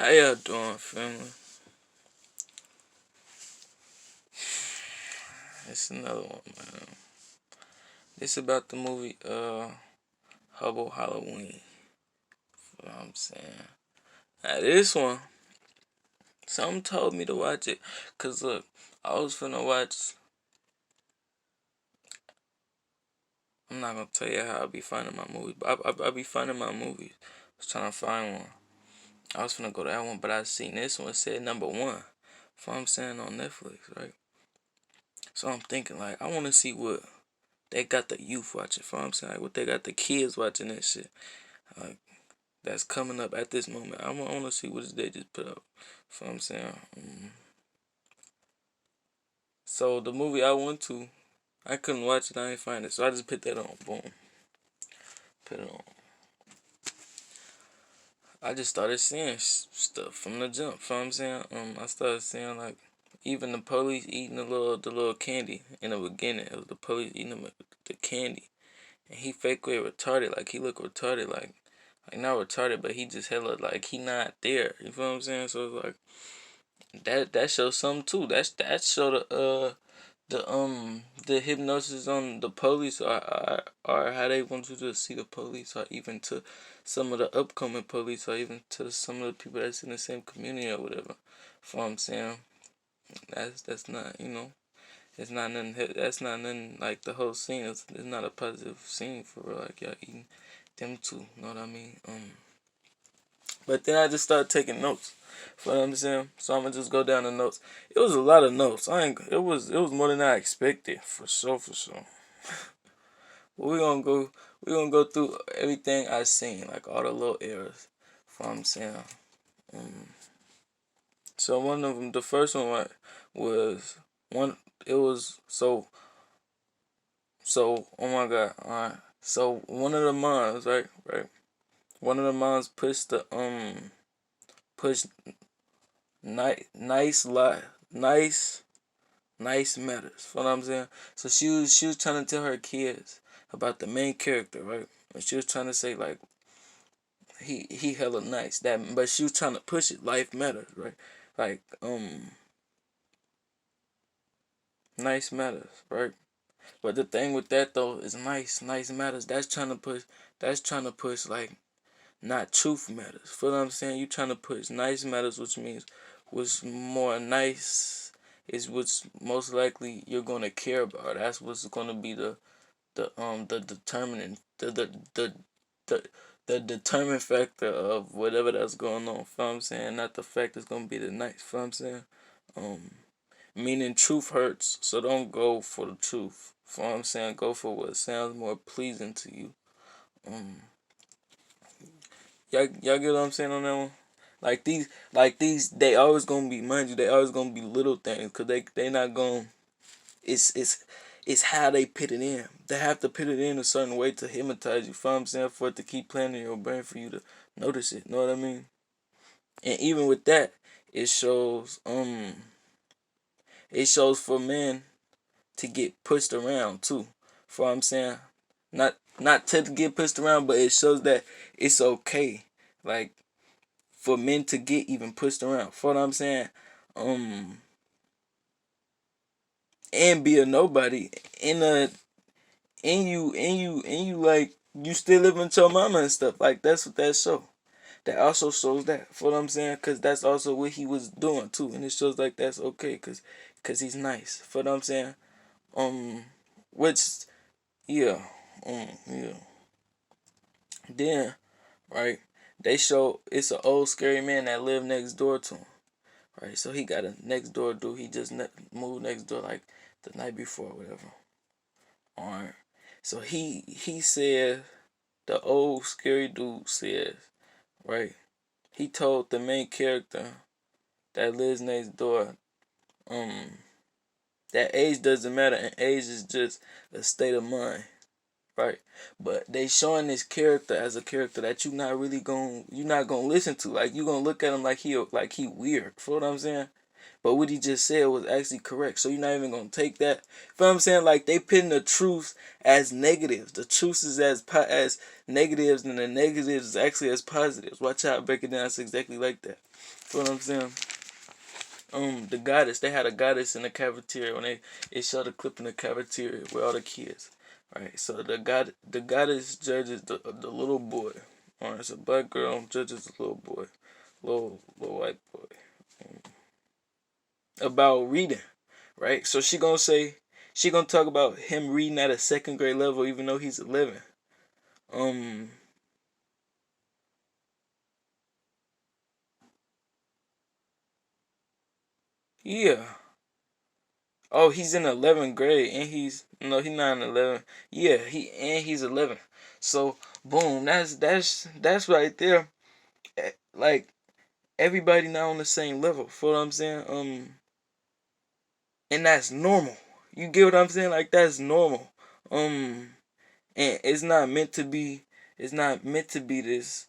How y'all doing, family? It's another one, man. This about the movie, Hubble Halloween. What I'm saying. Now this one, something told me to watch it. Cause look, I was finna watch. I'm not gonna tell you how I be finding my movies, but I be finding my movies. I was trying to find one. I was finna go to that one, but I seen this one. It said number one. What I'm saying on Netflix, right? So I'm thinking like, I want to see what they got the youth watching. For I'm saying, like, what they got the kids watching that shit. Like, that's coming up at this moment. I want to see what they just put up. So I'm saying. So the movie I went to, I couldn't watch it. I didn't find it. So I just put that on. Boom. Put it on. I just started seeing stuff from the jump. So I'm saying. I started seeing like even the police eating the little candy in the beginning. It was the police eating the candy, and he fake way retarded. Like he looked retarded. Like not retarded, but he just hella like he not there. You feel what I'm saying? So it's like. That shows something too. That show the hypnosis on the police or how they want you to see the police or even to some of the upcoming police or even to some of the people that's in the same community or whatever. For I'm saying that's not it's not nothing that's not nothing like the whole scene. It's not a positive scene for real. Like y'all eating them two. Know what I mean? But then I just started taking notes. You know what I'm saying? So I'm gonna just go down the notes. It was a lot of notes. It was more than I expected for sure, for sure. But we're gonna go through everything I seen, like all the little errors. You know what I'm saying? Um, so one of them, the first one was one. It was so. Oh my god! All right. So one of the moms, right. One of the moms pushed nice lot nice matters. You know what I'm saying? So she was trying to tell her kids about the main character, right? And she was trying to say like he hella nice. That but she was trying to push it. Life matters, right? Like nice matters, right? But the thing with that though is nice matters. That's trying to push like not truth matters. Feel what I'm saying? You trying to push nice matters, which means what's more nice is what's most likely you're gonna care about. That's what's gonna be the determining the the determining factor of whatever that's going on. Feel what I'm saying? Not the fact it's gonna be the nice. Feel what I'm saying? Um Meaning truth hurts, so don't go for the truth. Feel what I'm saying? Go for what sounds more pleasing to you. Um y'all get what I'm saying on that one? Like these, they always gonna be, mind you, they always gonna be little things, cause they not gonna. It's how they put it in. They have to put it in a certain way to hypnotize you. Feel what I'm saying? For it to keep playing in your brain for you to notice it. Know what I mean? And even with that, it shows for men to get pushed around too. For what I'm saying? Not to get pushed around, but it shows that it's okay. Like for men to get even pushed around. For what I'm saying? Um and be a nobody in a and you like you still living with your mama and stuff. Like that's what that show. That also shows that. For what I'm saying? Cause that's also what he was doing too. And it shows like that's okay cause he's nice. For what I'm saying? Um which yeah. Yeah. Then, right, they show it's an old scary man that lived next door to him. Right, so he got a next door dude. He just moved next door like the night before, or whatever. Alright, so he said the old scary dude says, right. He told the main character that lives next door, um, that age doesn't matter and age is just a state of mind, right? But they showing this character as a character that you're not gonna listen to. Like you gonna look at him like he weird. For what I'm saying? But what he just said was actually correct. So you're not even gonna take that. Feel what I'm saying? Like they pitting the truth as negatives. The truth is as negatives, and the negatives is actually as positives. Watch out, break it down. It's exactly like that. Feel what I'm saying? The goddess. They had a goddess in the cafeteria when they showed a clip in the cafeteria with all the kids. Right. So the goddess judges the little boy. Alright, it's a black girl judges the little boy, little white boy, about reading, right? So she gonna talk about him reading at a second grade level, even though he's 11. Um, yeah. Oh, he's in 11th grade, and he's not in 11. Yeah, he's 11. So boom, that's right there. Like everybody not on the same level. For what I'm saying, and that's normal. You get what I'm saying? Like that's normal. And it's not meant to be. It's not meant to be this,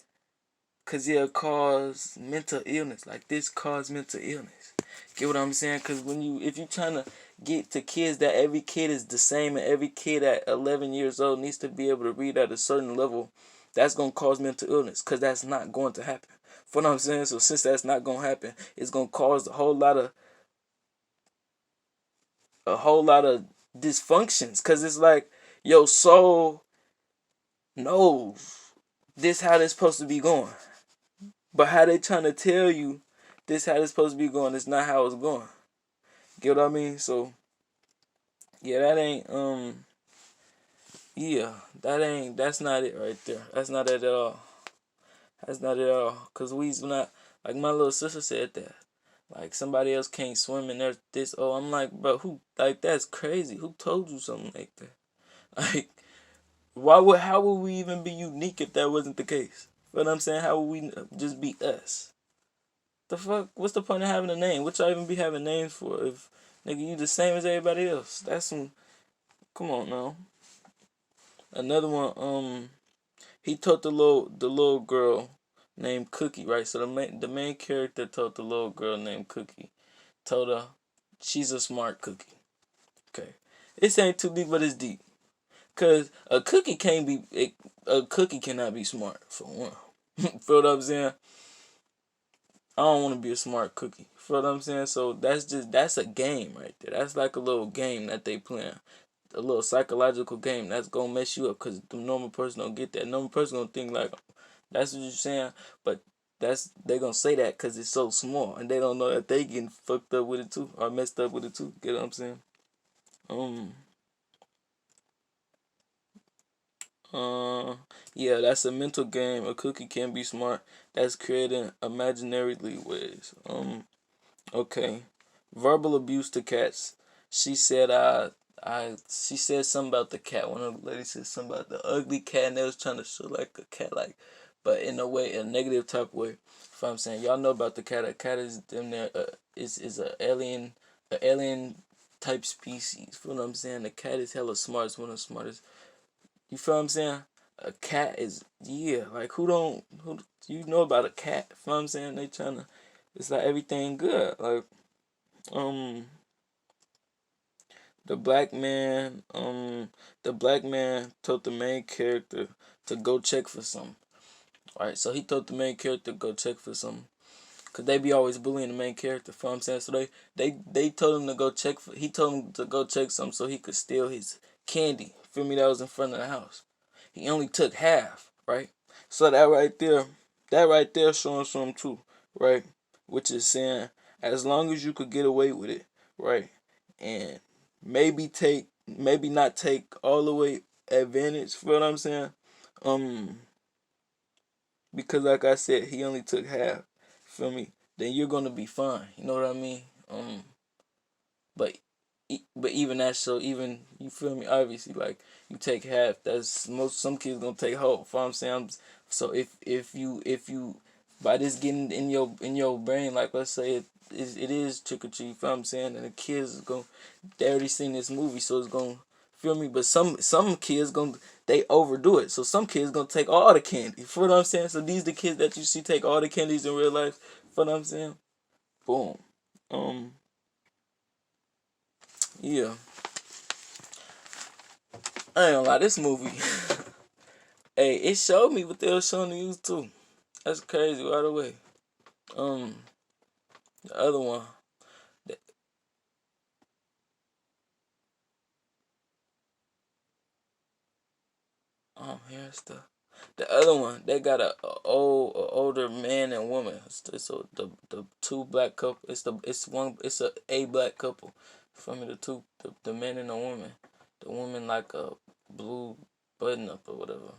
cause it'll cause mental illness. Like this cause mental illness. Get what I'm saying? Cause if you trying to get to kids that every kid is the same and every kid at 11 years old needs to be able to read at a certain level, that's gonna cause mental illness. Cause that's not going to happen. For what I'm saying? So since that's not gonna happen, it's gonna cause a whole lot of dysfunctions. Cause it's like your soul knows this how this supposed to be going. But how they trying to tell you this how this supposed to be going, it's not how it's going. Get what I mean? So yeah, that's not it right there. That's not it at all. That's not it at all. Cause we's not, like my little sister said that. Like somebody else can't swim and there's this. Oh, I'm like, bro, who? Like that's crazy. Who told you something like that? Like, how would we even be unique if that wasn't the case? You know what I'm saying? How would we just be us? The fuck? What's the point of having a name? What y'all even be having names for if nigga you the same as everybody else? That's some. Come on now. Another one. He told the little girl named Cookie, right? So the main character told the little girl named Cookie, told her she's a smart cookie. Okay, this ain't too deep, but it's deep. Cause a cookie cannot be smart for one. Feel what I'm saying? I don't want to be a smart cookie. Feel what I'm saying? So that's a game right there. That's like a little game that they playing. A little psychological game that's gonna mess you up because the normal person don't get that. Normal person gonna think like that's what you're saying, but they gonna say that because it's so small and they don't know that they getting fucked up with it too or messed up with it too. Get what I'm saying? Um. Uh. Yeah, that's a mental game. A cookie can be smart. That's creating imaginary ways. Okay. Verbal abuse to cats. She said she said something about the cat. One of the ladies said something about the ugly cat and they was trying to show like a cat like, but in a way, a negative type of way. If I'm saying y'all know about the cat, a cat is them there is a alien type species. Feel what I'm saying? The cat is hella smart. It's one of the smartest. You feel what I'm saying? A cat is, yeah, like who you know about a cat? Feel what I'm saying? They trying to, it's like everything good. Like um the black man told the main character to go check for something. Alright, so he told the main character to go check for something. Cause they be always bullying the main character, feel what I'm saying? So they told him to go check for, he told him to go check something so he could steal his candy. Feel me? That was in front of the house. He only took half, right? So that right there showing something too, right? Which is saying as long as you could get away with it, right? And maybe not take all the way advantage, feel what I'm saying? Um because like I said, he only took half. Feel me? Then you're gonna be fine. You know what I mean? But but even that, so even you feel me, obviously like you take half, that's some kids gonna take whole. Feel what I'm saying? So if you by this getting in your brain, like let's say it is trick or treat, feel what I'm saying, and the kids is going, they already seen this movie, so it's gonna, feel me, but some kids gonna, they overdo it, so some kids gonna take all the candy. Feel what I'm saying? So these the kids that you see take all the candies in real life. Feel what I'm saying? Boom. Um, yeah, I ain't gonna lie, this movie, hey, it showed me what they were showing you too. That's crazy, by the way. Um, the other one, the, here's the other one. They got a older man and woman. So the two black couple. It's a black couple. From the man and the woman. The woman like a blue button up or whatever.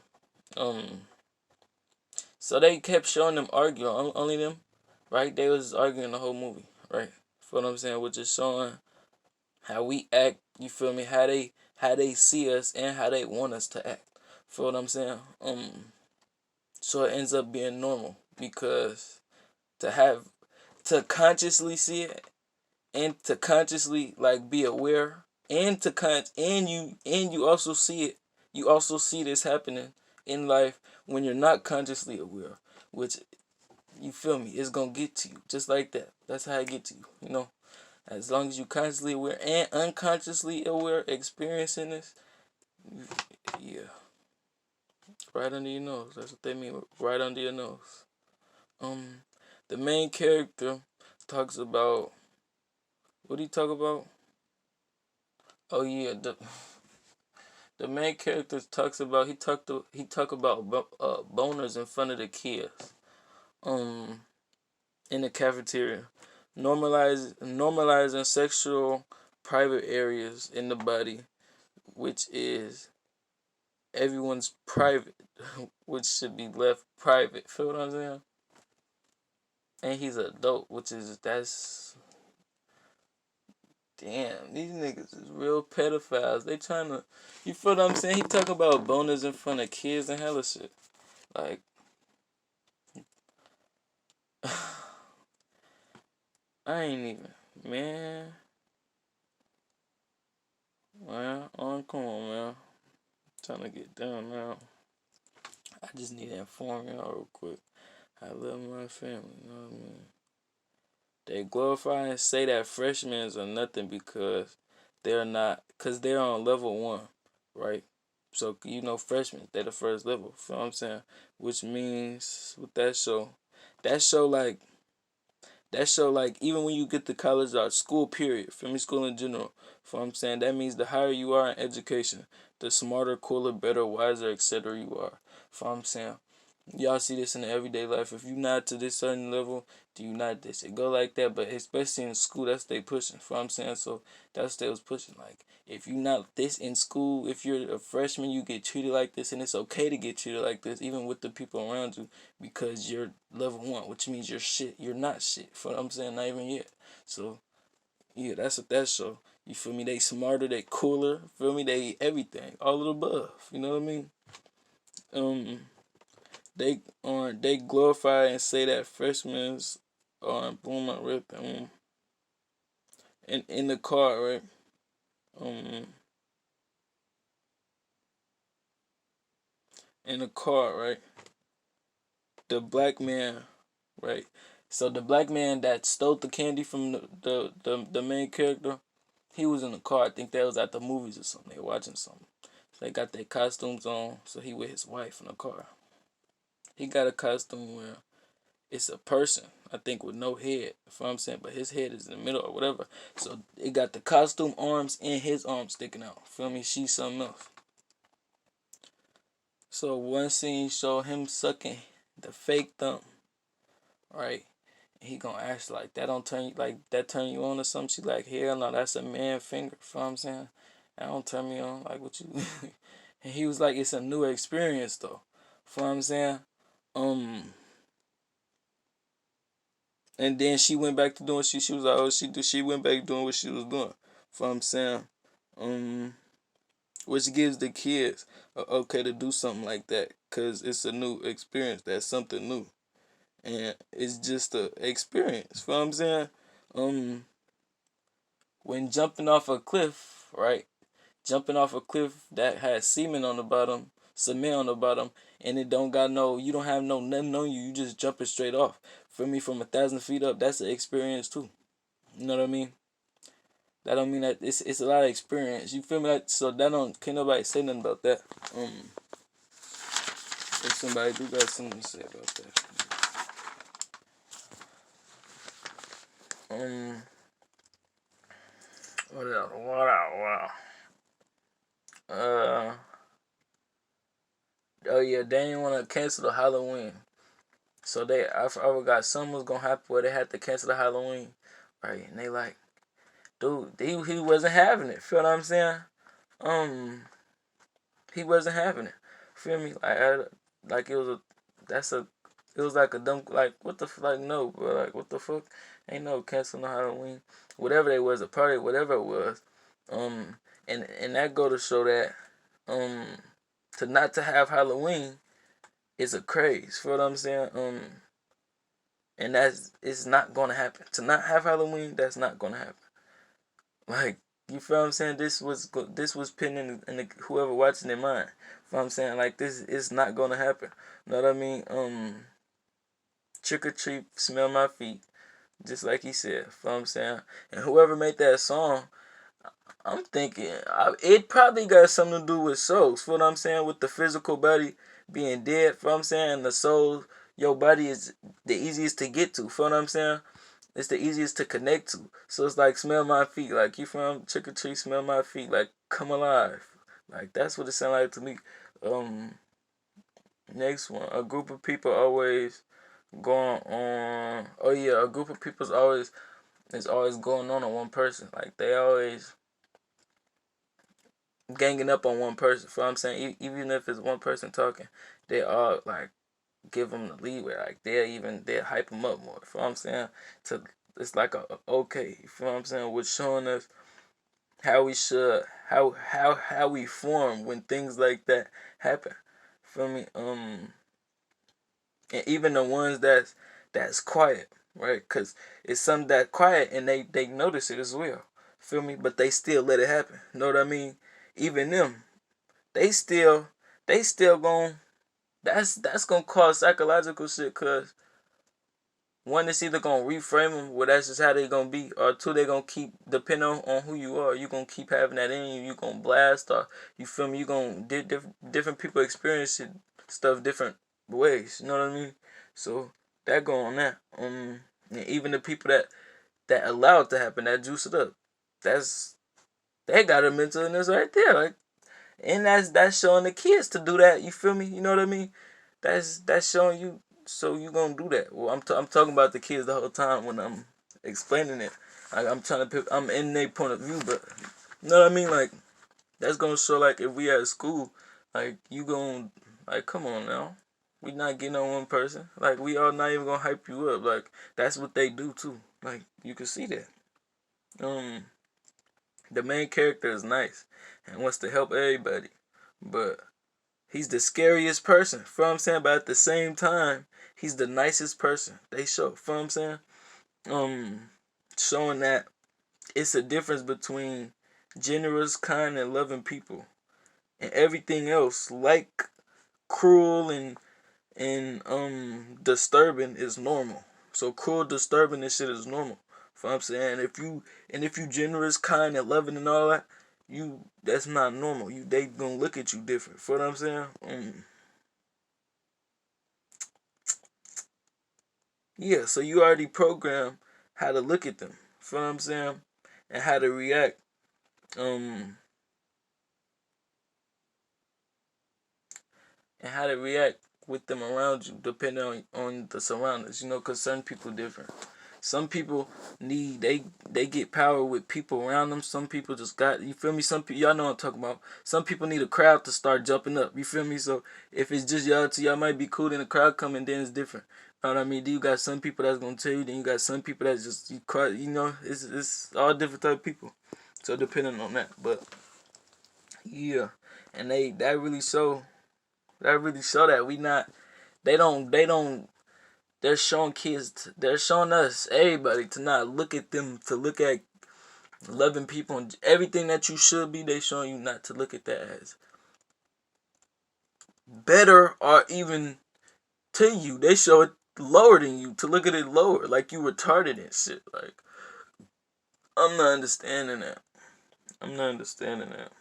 Um, so they kept showing them arguing. Only them, right? They was arguing the whole movie, right? Feel what I'm saying? Which is showing how we act. You feel me? How they see us and how they want us to act. Feel what I'm saying? So it ends up being normal because to have to consciously see it and to consciously like be aware and and you also see it. You also see this happening in life when you're not consciously aware, which you feel me, it's gonna get to you just like that. That's how it get to you. As long as you consciously aware and unconsciously aware, experiencing this, yeah, right under your nose. That's what they mean, right under your nose. Um, the main character talks about what do you talk about? Oh yeah, the main character talks about he talk about boners in front of the kids. Um, in the cafeteria, normalizing sexual private areas in the body, which is everyone's private, which should be left private. Feel what I'm saying? And he's an adult, that's damn. These niggas is real pedophiles. They trying to, you feel what I'm saying? He talk about boners in front of kids and hella shit. Like, I ain't even, man. Man, come on, man. Trying to get down now. I just need to inform y'all real quick. I love my family, you know what I mean? They glorify and say that freshmen are nothing because they're on level one, right? So, freshmen, they're the first level, feel what I'm saying? Which means, with that show like, even when you get to college or school period, feel me, school in general, feel what I'm saying? That means the higher you are in education, the smarter, cooler, better, wiser, etc. you are, feel what I'm saying? Y'all see this in the everyday life. If you not to this certain level, do you not this? It go like that, but especially in school, that's they pushing. For what I'm saying, so that's they was pushing. Like, if you not this in school, if you're a freshman, you get treated like this, and it's okay to get treated like this, even with the people around you, because you're level one, which means you're shit. You're not shit. For what I'm saying, not even yet. So yeah, that's what that show. You feel me? They smarter, they cooler. Feel me? They everything, all of the above. You know what I mean? Um. They glorify and say that freshmen on boom my rip in the car, right? Um in the car, right? The black man, right? So the black man that stole the candy from the main character, he was in the car. I think that was at the movies or something. They were watching something. They got their costumes on, so he with his wife in the car. He got a costume where it's a person, I think, with no head. You know what I'm saying? But his head is in the middle or whatever. So it got the costume arms and his arms sticking out. Feel me? She's something else. So one scene show him sucking the fake thumb, right? And he gonna ask like that don't turn you like that turn you on or something. She like, hell no, that's a man finger. Feel what I'm saying? That don't turn me on. Like what you and he was like, it's a new experience though. Feel what I'm saying? Um And then she went back to doing she was like, oh, she went back doing what she was doing. For I'm saying, um, which gives the kids okay to do something like that, cause it's a new experience. That's something new, and it's just a experience. For I'm saying, um, when jumping off a cliff, right? Jumping off a cliff that has semen on the bottom, cement on the bottom, and it don't got you don't have no nothing on you. You just jumping straight off. For me, from 1,000 feet up, that's an experience too. You know what I mean? That don't mean that it's a lot of experience. You feel me? Like, so that don't can't nobody say nothing about that. If somebody do got something to say about that. What else? What else? Oh yeah, they didn't want to cancel the Halloween. So I forgot something was gonna happen where they had to cancel the Halloween, right? And they like, dude, he wasn't having it. Feel what I'm saying? Um, he wasn't having it. Feel me? Like it was a, that's a, it was like a dumb, like what the like no, bro, like what the fuck? Ain't no canceling the Halloween, whatever it was, a party, whatever it was. Um, and that go to show that, um, to not to have Halloween is a craze. Feel what I'm saying? And it's not gonna happen. To not have Halloween, that's not gonna happen. Like, you feel what I'm saying? This was pinned in the, whoever watching their mind. Feel what I'm saying? Like, this is not gonna happen. You know what I mean? Trick or treat, smell my feet, just like he said. Feel what I'm saying? And whoever made that song, I'm thinking it probably got something to do with souls. Feel what I'm saying? With the physical body being dead. Feel what I'm saying? And the soul, your body is the easiest to get to. Feel what I'm saying? It's the easiest to connect to. So it's like smell my feet. Like you from trick or treat, smell my feet. Like come alive. Like that's what it sounds like to me. Um, Next one. A group of people always going on. Oh yeah, a group of people is always going on one person. Like they always ganging up on one person. For what I'm saying, even if it's one person talking, they all like give them the leeway. Like they'll hype them up more. For what I'm saying, to it's like a okay. You feel what I'm saying? Which showing us how we should how we form when things like that happen. Feel me? And even the ones that's quiet, right? Cause it's some that quiet and they notice it as well. Feel me? But they still let it happen. Know what I mean? Even them, they still gon' that's gonna cause psychological shit. Cause one, it's either gonna reframe them, well, that's just how they gonna be, or two, they gonna keep depending on who you are. You gonna keep having that in you. You gonna blast, or you feel me? You gonna different people experience it, stuff different ways. You know what I mean? So that go on that. And even the people that allow it to happen, that juice it up, that's they got a mental illness right there. Like, and that's showing the kids to do that. You feel me? You know what I mean? That's showing you. So you gonna do that? Well, I'm talking about the kids the whole time when I'm explaining it. Like I'm trying to pick. I'm in their point of view, but you know what I mean? Like that's gonna show. Like if we at school, like you gonna like come on now. We not getting on one person. Like we all not even gonna hype you up. Like that's what they do too. Like you can see that. The main character is nice and wants to help everybody, but he's the scariest person. Feel what I'm saying? But at the same time, he's the nicest person. They show. Feel what I'm saying? Showing that it's a difference between generous, kind, and loving people, and everything else like cruel and disturbing is normal. So cruel, disturbing, and shit is normal. Feel what I'm saying? If you generous, kind, and loving and all that, that's not normal. They gonna look at you different. Feel what I'm saying? Yeah, so you already programmed how to look at them. Feel what I'm saying? And how to react. Um, and how to react with them around you, depending on the surroundings. You know, cause certain people different. Some people they get power with people around them. Some people just got you feel me. Some people y'all know what I'm talking about. Some people need a crowd to start jumping up. You feel me? So if it's just y'all two, y'all might be cool. Then the crowd coming, then it's different. You know what I mean? Then you got some people that's gonna tell you. Then you got some people that's just you cry. You know, it's all different type of people. So depending on that, but yeah, and that really show that we not. They don't they're showing kids, they're showing us, everybody, to not look at them, to look at loving people and everything that you should be. They showing you not to look at that as better or even to you. They show it lower than you, to look at it lower, like you retarded and shit. Like I'm not understanding that. I'm not understanding that.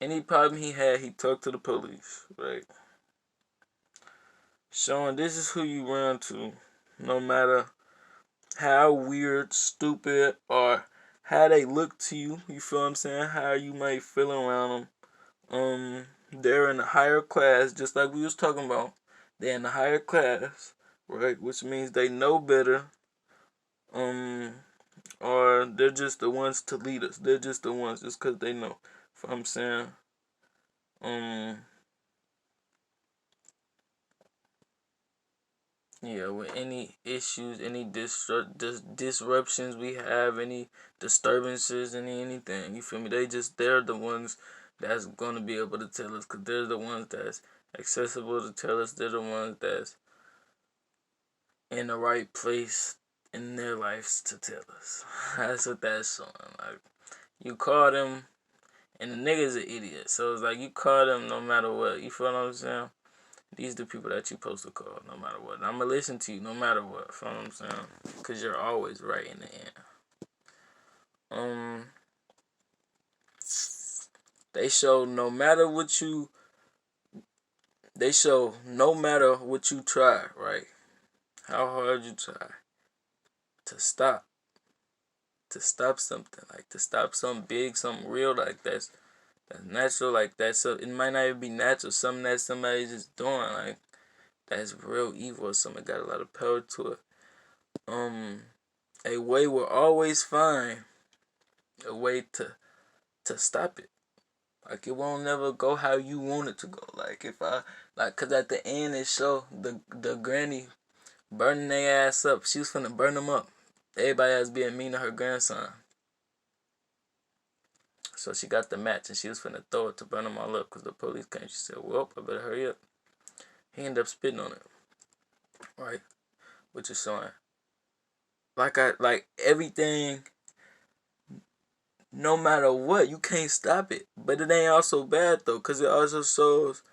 Any problem he had, he talked to the police, right? Showing this is who you run to, no matter how weird, stupid, or how they look to you. You feel what I'm saying? How you might feel around them. They're in a higher class, just like we was talking about. They're in a higher class, right? Which means they know better. Or they're just the ones to lead us. They're just the ones just because they know. If I'm saying, yeah, with any issues, any disruptions we have, any disturbances, anything, you feel me? They're the ones that's gonna be able to tell us, because they're the ones that's accessible to tell us. They're the ones that's in the right place in their lives to tell us. That's what that's showing. Like, you call them, and the nigga's an idiot. So it's like you call them no matter what. You feel what I'm saying? These are the people that you supposed to call no matter what. And I'm going to listen to you no matter what. Feel what I'm saying? Because you're always right in the end. They show no matter what you try, right? How hard you try to stop something, like to stop something big, something real, like that's natural, like that's it might not even be natural, something that somebody's just doing, like that's real evil, something got a lot of power to it. A way will always find a way to stop it. Like it won't never go how you want it to go. Cause at the end it show the granny burning their ass up. She was finna burn them up. Everybody else being mean to her grandson. So she got the match and she was finna throw it to burn them all up because the police came. She said, well, I better hurry up. He ended up spitting on it. Right? Which is showing. Like everything, no matter what, you can't stop it. But it ain't also bad though, because it also shows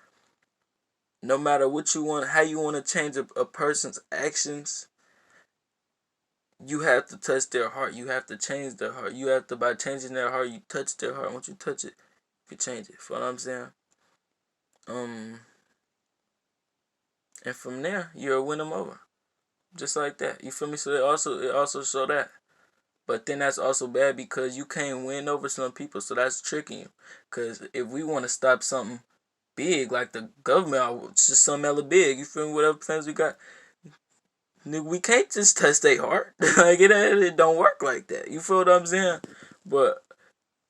no matter what you want, how you want to change a person's actions, you have to touch their heart. You have to change their heart. You have to, by changing their heart, you touch their heart. Once you touch it, you can change it. Feel what I'm saying? And from there, you'll win them over. Just like that. You feel me? So it also show that. But then that's also bad because you can't win over some people. So that's tricking you. Because if we want to stop something big, like the government, just something hella big, you feel me? Whatever plans we got, we can't just touch their heart. Like it don't work like that. You feel what I'm saying? But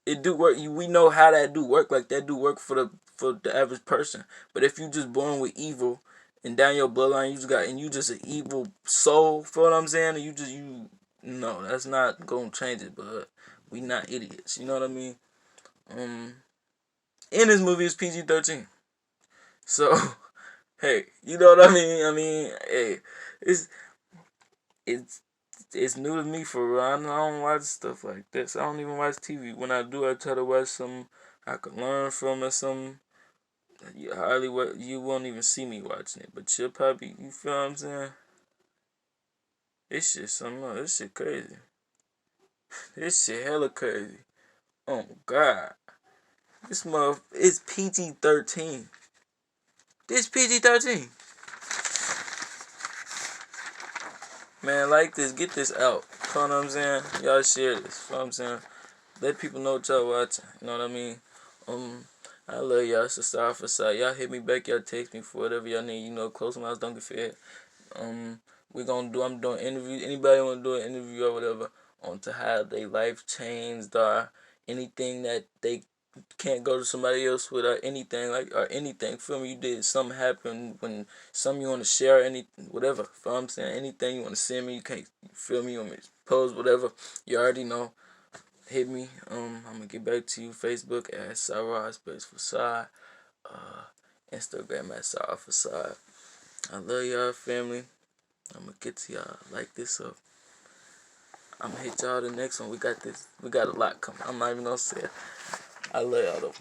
it do work. We know how that do work. Like that do work for the average person. But if you just born with evil and down your bloodline, you just an evil soul. Feel what I'm saying? And no, that's not gonna change it. But we not idiots. You know what I mean? In this movie is PG-13. So hey, you know what I mean? Hey, it's it's it's new to me for real. I don't watch stuff like this. I don't even watch TV. When I do, I try to watch something I could learn from or something. You won't even see me watching it, but you'll probably, you feel what I'm saying? This shit something else. This shit crazy. This shit hella crazy. Oh God, this mother is PG-13. This PG-13. Man, like this, get this out. You know what I'm saying? Y'all share this. You know what I'm saying? Let people know what y'all watching. You know what I mean? I love y'all. It's a side for side. Y'all hit me back. Y'all text me for whatever y'all need. You know, close mouths don't get fed. I'm doing interviews. Anybody want to do an interview or whatever on to how their life changed or anything that they can't go to somebody else with or anything or anything. Feel me? You did something happen when something you want to share, whatever. Feel what I'm saying? Anything you want to send me, you can't feel me. You want me to post whatever. You already know. Hit me. I'm gonna get back to you. Facebook at Sarah Space Facade. Instagram at Sarah Facade. I love y'all, family. I'm gonna get to y'all like this up. I'm gonna hit y'all the next one. We got this. We got a lot coming. I'm not even gonna say it. I love y'all though.